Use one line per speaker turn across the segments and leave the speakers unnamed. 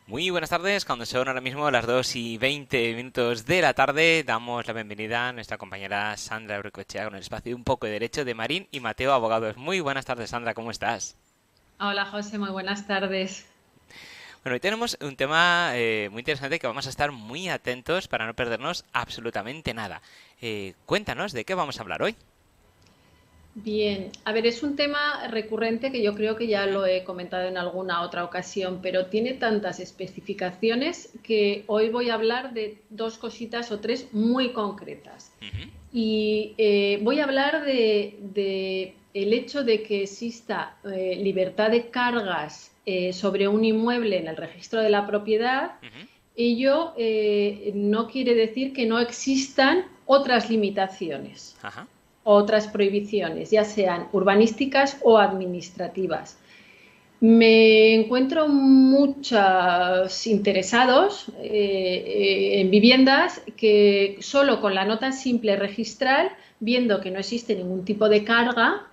Muy buenas tardes, cuando son ahora mismo las 2:20 de la tarde, damos la bienvenida a nuestra compañera Sandra Eurcochea con el espacio de Un poco de Derecho de Marín y Mateo Abogados. Muy buenas tardes, Sandra, ¿cómo estás?
Hola José, muy buenas tardes.
Bueno, hoy tenemos un tema muy interesante que vamos a estar muy atentos para no perdernos absolutamente nada. Cuéntanos, ¿de qué vamos a hablar hoy?
Bien, a ver, es un tema recurrente que yo creo que ya
Ujú,
lo he comentado en alguna otra ocasión, pero tiene tantas especificaciones que hoy voy a hablar de dos cositas o tres muy concretas.
ujú,
Y voy a hablar de el hecho de que exista libertad de cargas sobre un inmueble en el registro de la propiedad.
ujú.
Ello no quiere decir que no existan otras limitaciones,
Ajá.
otras prohibiciones, ya sean urbanísticas o administrativas. Me encuentro muchos interesados en viviendas que solo con la nota simple registral, viendo que no existe ningún tipo de carga,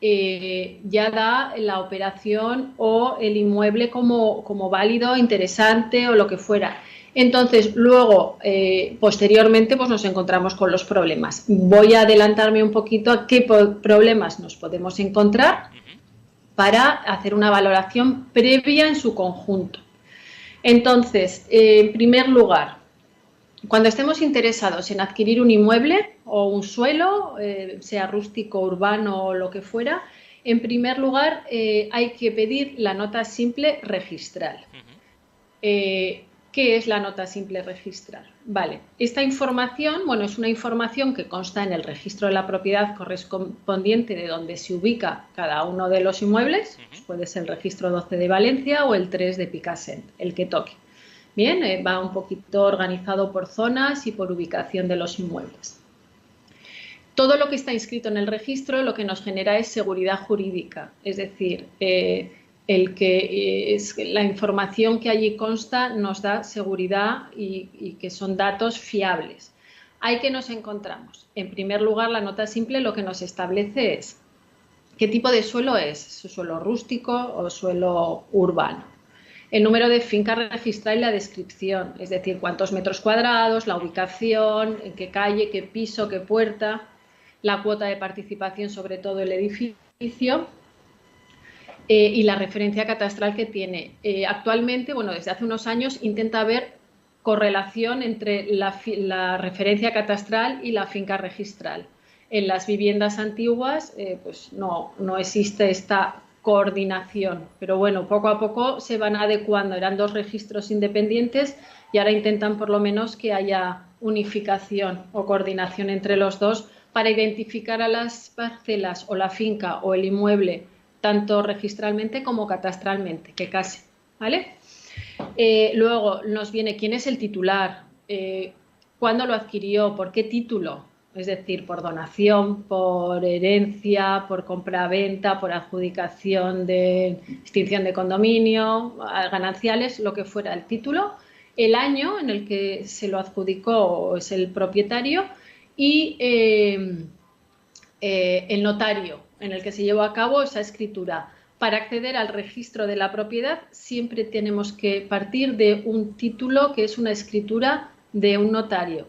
ya da la operación o el inmueble como válido, interesante o lo que fuera. Entonces, luego, posteriormente, pues nos encontramos con los problemas. Voy a adelantarme un poquito a qué problemas nos podemos encontrar
Ujú.
para hacer una valoración previa en su conjunto. Entonces, en primer lugar, cuando estemos interesados en adquirir un inmueble o un suelo, sea rústico, urbano o lo que fuera, en primer lugar hay que pedir la nota simple registral.
Ujú.
¿Qué es la nota simple registral? Vale, esta información, bueno, es una información que consta en el registro de la propiedad correspondiente de donde se ubica cada uno de los inmuebles, pues
Ujú.
puede ser el registro 12 de Valencia o el 3 de Picassent, el que toque. Bien, va un poquito organizado por zonas y por ubicación de los inmuebles. Todo lo que está inscrito en el registro lo que nos genera es seguridad jurídica, es decir, la información que allí consta nos da seguridad y que son datos fiables. ¿Hay que nos encontramos? En primer lugar, la nota simple lo que nos establece es qué tipo de suelo es, su suelo rústico o suelo urbano. El número de finca registrada y la descripción, es decir, cuántos metros cuadrados, la ubicación, en qué calle, qué piso, qué puerta, la cuota de participación sobre todo el edificio y la referencia catastral que tiene. Actualmente, bueno, desde hace unos años intenta haber correlación entre la referencia catastral y la finca registral. En las viviendas antiguas, pues no existe esta coordinación, pero bueno, poco a poco se van adecuando. Eran dos registros independientes y ahora intentan por lo menos que haya unificación o coordinación entre los dos para identificar a las parcelas o la finca o el inmueble tanto registralmente como catastralmente, que casi, ¿vale? Luego nos viene quién es el titular, cuándo lo adquirió, por qué título, es decir, por donación, por herencia, por compra-venta, por adjudicación de extinción de condominio, gananciales, lo que fuera el título, el año en el que se lo adjudicó o es el propietario y el notario en el que se llevó a cabo esa escritura. Para acceder al registro de la propiedad siempre tenemos que partir de un título que es una escritura de un notario,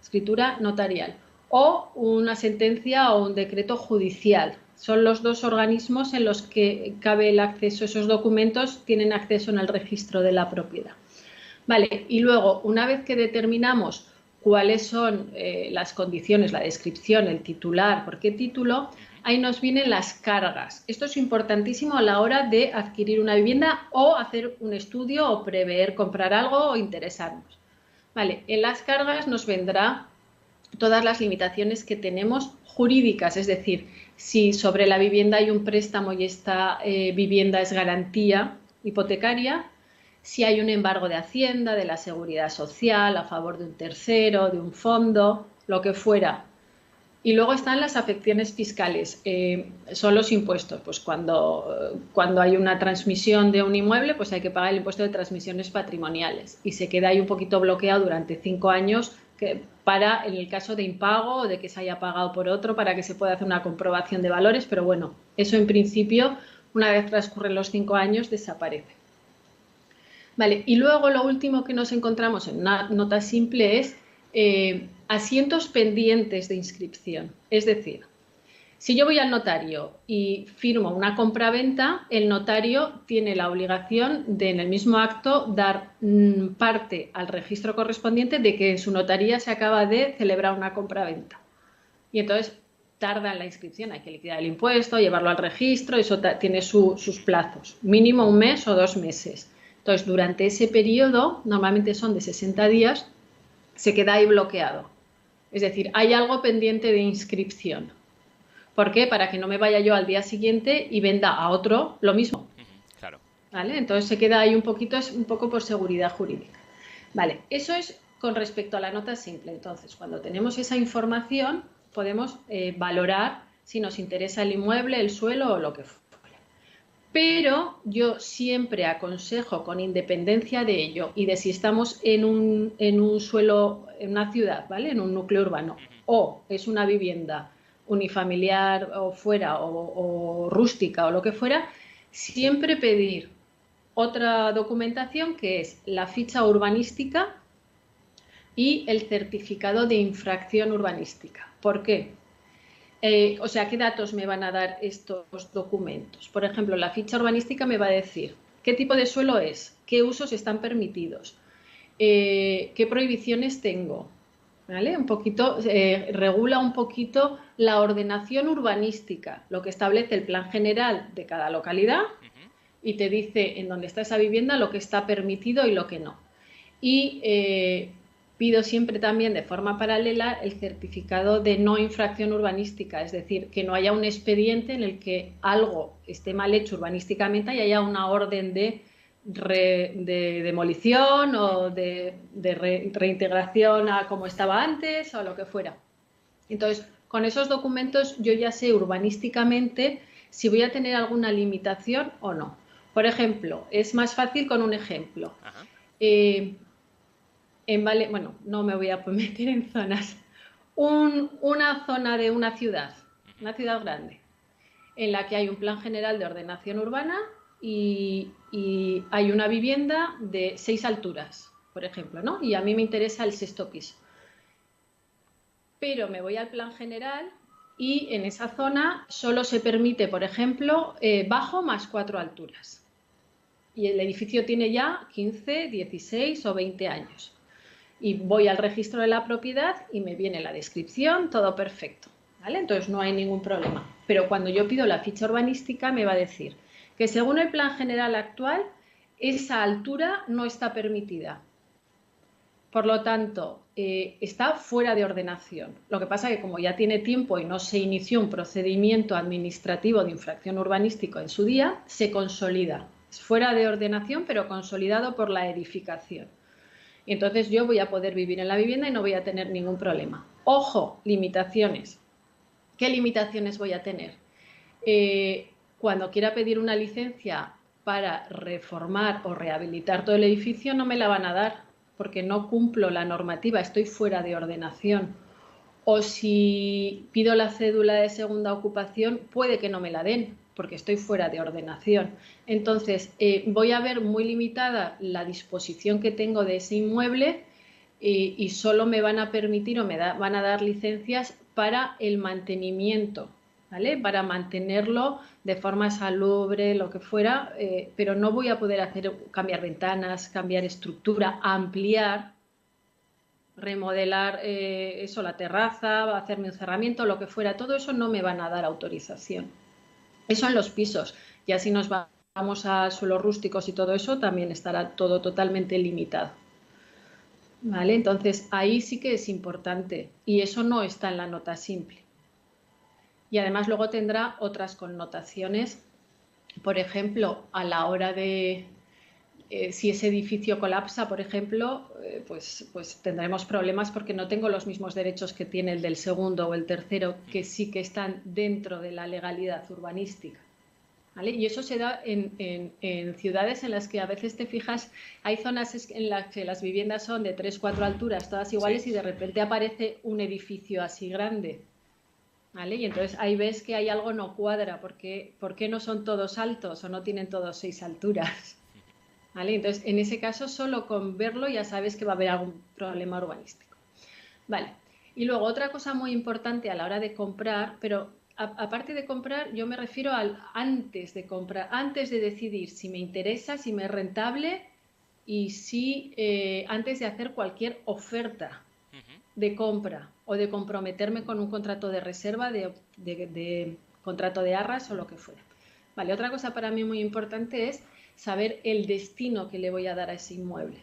escritura notarial, o una sentencia o un decreto judicial. Son los dos organismos en los que cabe el acceso. Esos documentos tienen acceso en el registro de la propiedad. Vale, y luego, una vez que determinamos cuáles son las condiciones, la descripción, el titular, por qué título,
Ujú.
ahí nos vienen las cargas. Esto es importantísimo a la hora de adquirir una vivienda o hacer un estudio o prever comprar algo o interesarnos. Vale, en las cargas nos vendrá todas las limitaciones que tenemos jurídicas, es decir, si sobre la vivienda hay un préstamo y esta vivienda es garantía hipotecaria, si hay un embargo de Hacienda, de la Seguridad Social, a favor de un tercero, de un fondo, lo que fuera. Y luego están las afecciones fiscales, son los impuestos. Pues cuando hay una transmisión de un inmueble, pues hay que pagar el impuesto de transmisiones patrimoniales y se queda ahí un poquito bloqueado durante 5 años para, en el caso de impago o de que se haya pagado por otro, para que se pueda hacer una comprobación de valores, pero bueno, eso en principio, una vez transcurren los 5 años, desaparece. Vale, y luego lo último que nos encontramos en una nota simple es asientos pendientes de inscripción. Es decir, si yo voy al notario y firmo una compraventa, el notario tiene la obligación de, en el mismo acto, dar parte al registro correspondiente de que en su notaría se acaba de celebrar una compraventa. Y entonces tarda en la inscripción, hay que liquidar el impuesto, llevarlo al registro, eso tiene sus plazos, mínimo 1 mes o 2 meses. Entonces, durante ese periodo, normalmente son de 60 días, se queda ahí bloqueado. Es decir, hay algo pendiente de inscripción. ¿Por qué? Para que no me vaya yo al día siguiente y venda a otro lo mismo.
Claro.
¿Vale? Entonces se queda ahí un poquito, es un poco por seguridad jurídica. Vale, eso es con respecto a la nota simple. Entonces, cuando tenemos esa información, podemos valorar si nos interesa el inmueble, el suelo o lo que fuera. Pero yo siempre aconsejo, con independencia de ello y de si estamos en un suelo, en una ciudad, ¿vale? En un núcleo urbano, o es una vivienda unifamiliar o fuera, o rústica o lo que fuera, siempre pedir otra documentación que es la ficha urbanística y el certificado de infracción urbanística. ¿Por qué? O sea, ¿qué datos me van a dar estos documentos? Por ejemplo, la ficha urbanística me va a decir qué tipo de suelo es, qué usos están permitidos, qué prohibiciones tengo, ¿vale? Un poquito, regula un poquito la ordenación urbanística, lo que establece el plan general de cada localidad y te dice en dónde está esa vivienda lo que está permitido y lo que no. Y pido siempre también de forma paralela el certificado de no infracción urbanística, es decir, que no haya un expediente en el que algo esté mal hecho urbanísticamente y haya una orden de demolición o de reintegración a como estaba antes o lo que fuera. Entonces, con esos documentos yo ya sé urbanísticamente si voy a tener alguna limitación o no. Por ejemplo, es más fácil con un ejemplo. Bueno, no me voy a meter en zonas. Una zona de una ciudad grande, en la que hay un plan general de ordenación urbana y hay una vivienda de 6 alturas, por ejemplo, ¿no? Y a mí me interesa el 6.º piso. Pero me voy al plan general y en esa zona solo se permite, por ejemplo, bajo más 4 alturas. Y el edificio tiene ya 15, 16 o 20 años. Y voy al registro de la propiedad y me viene la descripción, todo perfecto, ¿vale? Entonces no hay ningún problema. Pero cuando yo pido la ficha urbanística me va a decir que según el plan general actual, esa altura no está permitida. Por lo tanto, está fuera de ordenación. Lo que pasa es que como ya tiene tiempo y no se inició un procedimiento administrativo de infracción urbanístico en su día, se consolida. Es fuera de ordenación, pero consolidado por la edificación. Y entonces yo voy a poder vivir en la vivienda y no voy a tener ningún problema. Ojo, limitaciones. ¿Qué limitaciones voy a tener? Cuando quiera pedir una licencia para reformar o rehabilitar todo el edificio, no me la van a dar porque no cumplo la normativa, estoy fuera de ordenación. O si pido la cédula de segunda ocupación, puede que no me la den porque estoy fuera de ordenación. Entonces, voy a ver muy limitada la disposición que tengo de ese inmueble y solo me van a permitir o van a dar licencias para el mantenimiento, ¿vale? Para mantenerlo de forma salubre, lo que fuera, pero no voy a poder cambiar ventanas, cambiar estructura, ampliar, remodelar la terraza, hacerme un cerramiento, lo que fuera. Todo eso no me van a dar autorización. Eso en los pisos. Ya si nos vamos a suelos rústicos y todo eso, también estará todo totalmente limitado. ¿Vale? Entonces, ahí sí que es importante. Y eso no está en la nota simple. Y además luego tendrá otras connotaciones. Por ejemplo, a la hora de... si ese edificio colapsa, por ejemplo, pues tendremos problemas porque no tengo los mismos derechos que tiene el del segundo o el tercero, que sí que están dentro de la legalidad urbanística. ¿Vale? Y eso se da en ciudades en las que a veces te fijas, hay zonas en las que las viviendas son de 3-4 alturas, todas iguales, y de repente aparece un edificio así grande. ¿Vale? Y entonces ahí ves que hay algo no cuadra, porque ¿por qué no son todos altos o no tienen todos 6 alturas? ¿vale? Entonces, en ese caso, solo con verlo ya sabes que va a haber algún problema urbanístico. Vale. Y luego otra cosa muy importante a la hora de comprar, pero aparte de comprar, yo me refiero al antes de comprar, antes de decidir si me interesa, si me es rentable y si antes de hacer cualquier oferta
Ujú.
de compra o de comprometerme con un contrato de reserva, de contrato de arras o lo que fuera. Vale, otra cosa para mí muy importante es saber el destino que le voy a dar a ese inmueble.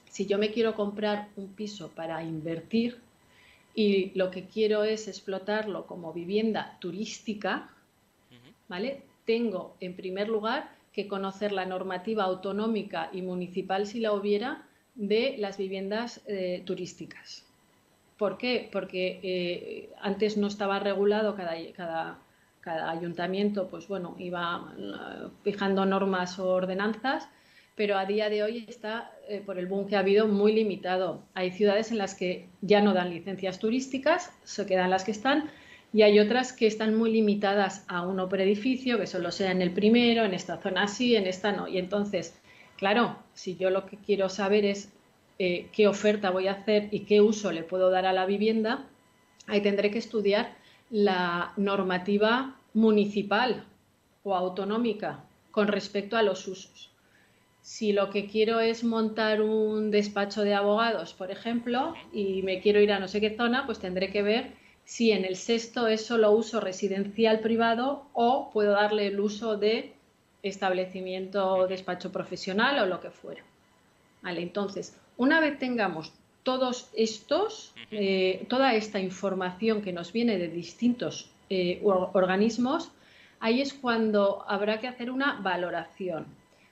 Si yo me quiero comprar un piso para invertir y lo que quiero es explotarlo como vivienda turística,
Ujú.
¿vale? Tengo, en primer lugar, que conocer la normativa autonómica y municipal, si la hubiera, de las viviendas turísticas. ¿Por qué? Porque antes no estaba regulado, cada ayuntamiento pues bueno, iba fijando normas o ordenanzas, pero a día de hoy está, por el boom que ha habido, muy limitado. Hay ciudades en las que ya no dan licencias turísticas, se quedan las que están, y hay otras que están muy limitadas a un edificio, que solo sea en el primero, en esta zona sí, en esta no. Y entonces, claro, si yo lo que quiero saber es qué oferta voy a hacer y qué uso le puedo dar a la vivienda, ahí tendré que estudiar la normativa municipal o autonómica con respecto a los usos. Si lo que quiero es montar un despacho de abogados, por ejemplo,
Ujú.
y me quiero ir a no sé qué zona, pues tendré que ver si en el sexto es solo uso residencial privado o puedo darle el uso de establecimiento o
Ujú.
despacho profesional o lo que fuera. Vale, entonces, una vez tengamos todos estos,
Ujú.
toda esta información que nos viene de distintos organismos, ahí es cuando habrá que hacer una valoración.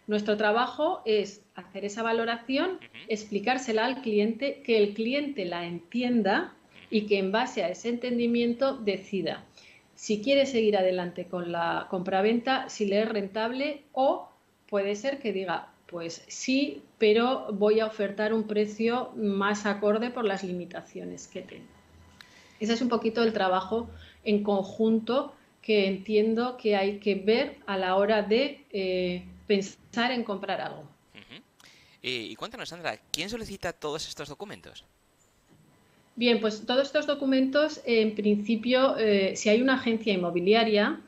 Nuestro trabajo es hacer esa valoración,
Ujú.
explicársela al cliente, que el cliente la entienda
Ujú.
y que en base a ese entendimiento decida si quiere seguir adelante con la compraventa, si le es rentable o puede ser que diga, pues sí, pero voy a ofertar un precio más acorde por las limitaciones que tengo. Ese es un poquito el trabajo en conjunto que entiendo que hay que ver a la hora de pensar en comprar algo.
Ujú. Y cuéntanos, Sandra, ¿quién solicita todos estos documentos?
Bien, pues todos estos documentos, en principio, si hay una agencia inmobiliaria,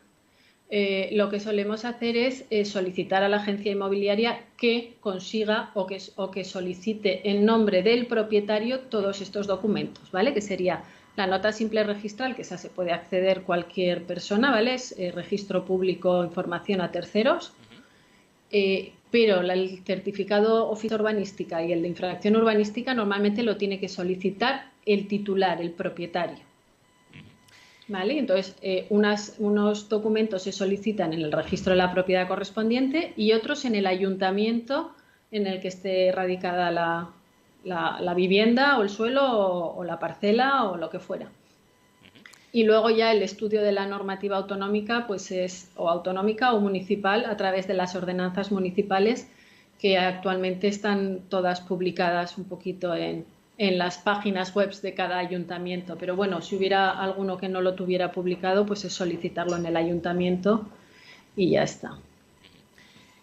lo que solemos hacer es solicitar a la agencia inmobiliaria que consiga o que solicite en nombre del propietario todos estos documentos, ¿vale? Que sería la nota simple registral, que esa se puede acceder cualquier persona, ¿vale? Es registro público, información a terceros.
Ujú.
Pero el certificado oficio urbanística y el de infracción urbanística normalmente lo tiene que solicitar el titular, el propietario.
Ujú.
¿Vale? Entonces, unos documentos se solicitan en el registro de la propiedad correspondiente y otros en el ayuntamiento en el que esté radicada la vivienda o el suelo o la parcela o lo que fuera.
Ujú.
Y luego ya el estudio de la normativa autonómica, pues es o autonómica o municipal a través de las ordenanzas municipales que actualmente están todas publicadas un poquito en las páginas web de cada ayuntamiento. Pero bueno, si hubiera alguno que no lo tuviera publicado, pues es solicitarlo en el ayuntamiento y ya está.
Ujú.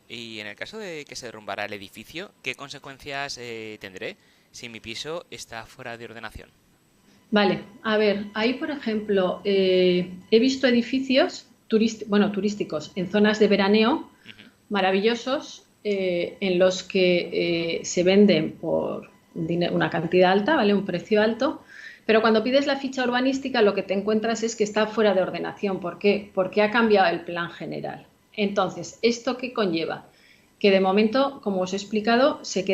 Y en el caso de que se derrumbara el edificio, ¿qué consecuencias tendré si mi piso está fuera de ordenación?
Vale, a ver, ahí por ejemplo, he visto edificios turísticos en zonas de veraneo
Ujú.
maravillosos en los que se venden por una cantidad alta, ¿vale? Un precio alto, pero cuando pides la ficha urbanística lo que te encuentras es que está fuera de ordenación. ¿Por qué? Porque ha cambiado el plan general. Entonces, ¿esto qué conlleva? Que de momento, como os he explicado, se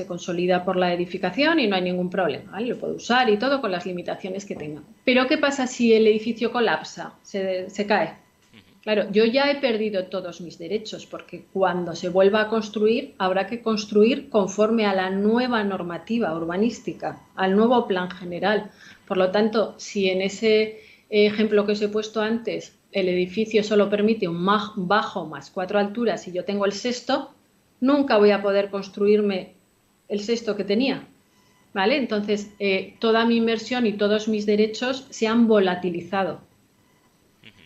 consolida por la edificación y no hay ningún problema, ¿vale? Lo puede usar y todo con las limitaciones que tenga. Pero ¿qué pasa si el edificio colapsa, se cae?
Ujú.
Claro, yo ya he perdido todos mis derechos porque cuando se vuelva a construir habrá que construir conforme a la nueva normativa urbanística, al nuevo plan general. Por lo tanto, si en ese ejemplo que os he puesto antes el edificio solo permite un bajo más 4 alturas y yo tengo el sexto, nunca voy a poder construirme el sexto que tenía. ¿Vale? Entonces, toda mi inversión y todos mis derechos se han volatilizado.
Ujú.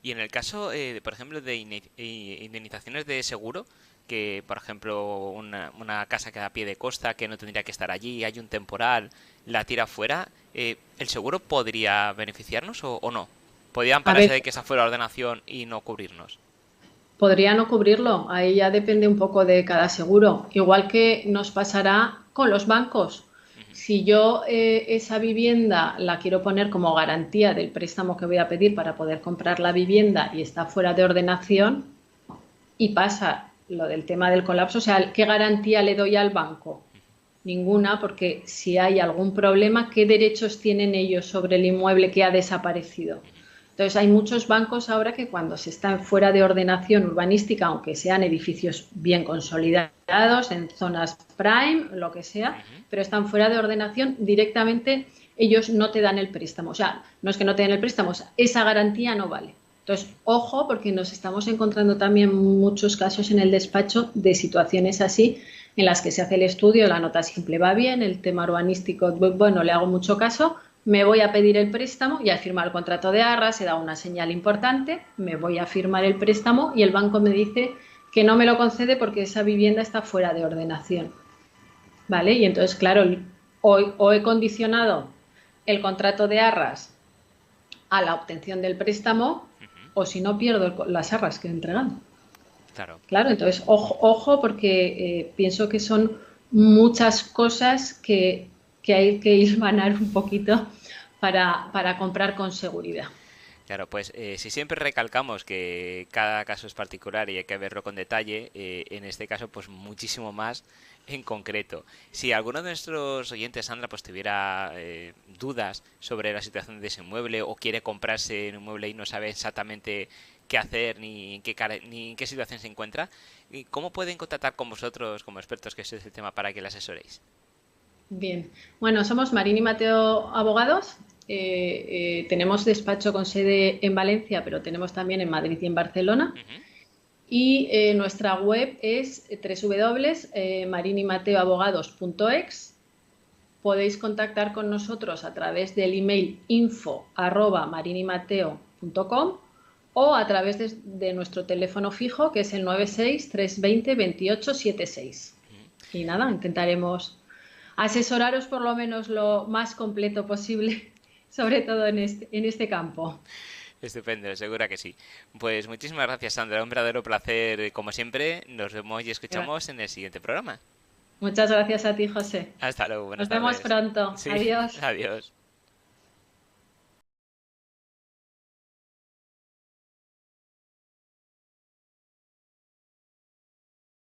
Y en el caso, por ejemplo, de indemnizaciones de seguro, que, por ejemplo, una casa que da a pie de costa, que no tendría que estar allí, hay un temporal, la tira fuera, ¿el seguro podría beneficiarnos o no? ¿Podría
A
ampararse
ver,
de que esa fuera la ordenación y no cubrirnos?
podría no cubrirlo, ahí ya depende un poco de cada seguro, igual que nos pasará con los bancos.
Ujú.
Si yo esa vivienda la quiero poner como garantía del préstamo que voy a pedir para poder comprar la vivienda y está fuera de ordenación y pasa lo del tema del colapso, o sea, ¿qué garantía le doy al banco? Ninguna, porque si hay algún problema, ¿qué derechos tienen ellos sobre el inmueble que ha desaparecido? Entonces, hay muchos bancos ahora que cuando se están fuera de ordenación urbanística, aunque sean edificios bien consolidados, en zonas prime, lo que sea,
Ujú.
pero están fuera de ordenación, directamente ellos no te dan el préstamo. O sea, no es que no te den el préstamo, esa garantía no vale. Entonces, ojo, porque nos estamos encontrando también muchos casos en el despacho de situaciones así en las que se hace el estudio, la nota simple va bien, el tema urbanístico, bueno, le hago mucho caso, me voy a pedir el préstamo y al firmar el contrato de arras se da una señal importante, me voy a firmar el préstamo y el banco me dice que no me lo concede porque esa vivienda está fuera de ordenación. ¿Vale? Y entonces, claro, o he condicionado el contrato de arras a la obtención del préstamo
Ujú.
o si no pierdo las arras que he entregado.
Claro.
Claro, entonces ojo porque pienso que son muchas cosas que hay que hilvanar un poquito para comprar con seguridad.
Claro, pues si siempre recalcamos que cada caso es particular y hay que verlo con detalle, en este caso pues muchísimo más en concreto. Si alguno de nuestros oyentes, Sandra, pues tuviera dudas sobre la situación de ese inmueble o quiere comprarse un inmueble y no sabe exactamente qué hacer ni en qué situación se encuentra, ¿cómo pueden contactar con vosotros como expertos que sois del tema para que le asesoréis?
Bien, bueno, somos Marín y Mateo Abogados. Tenemos despacho con sede en Valencia, pero tenemos también en Madrid y en Barcelona.
Ujú.
Y nuestra web es www.marinimateoabogados.ex. Podéis contactar con nosotros a través del email info@marinimateo.com o a través de nuestro teléfono fijo, que es el 96 320 2876. Y nada, intentaremos asesoraros por lo menos lo más completo posible, sobre todo en este campo.
Estupendo, segura que sí. Pues muchísimas gracias, Sandra. Un verdadero placer, como siempre. Nos vemos y escuchamos en el siguiente programa.
Muchas gracias a ti, José.
Hasta luego, buenas
Nos vemos
tardes.
pronto.
Sí,
Adiós.
adiós.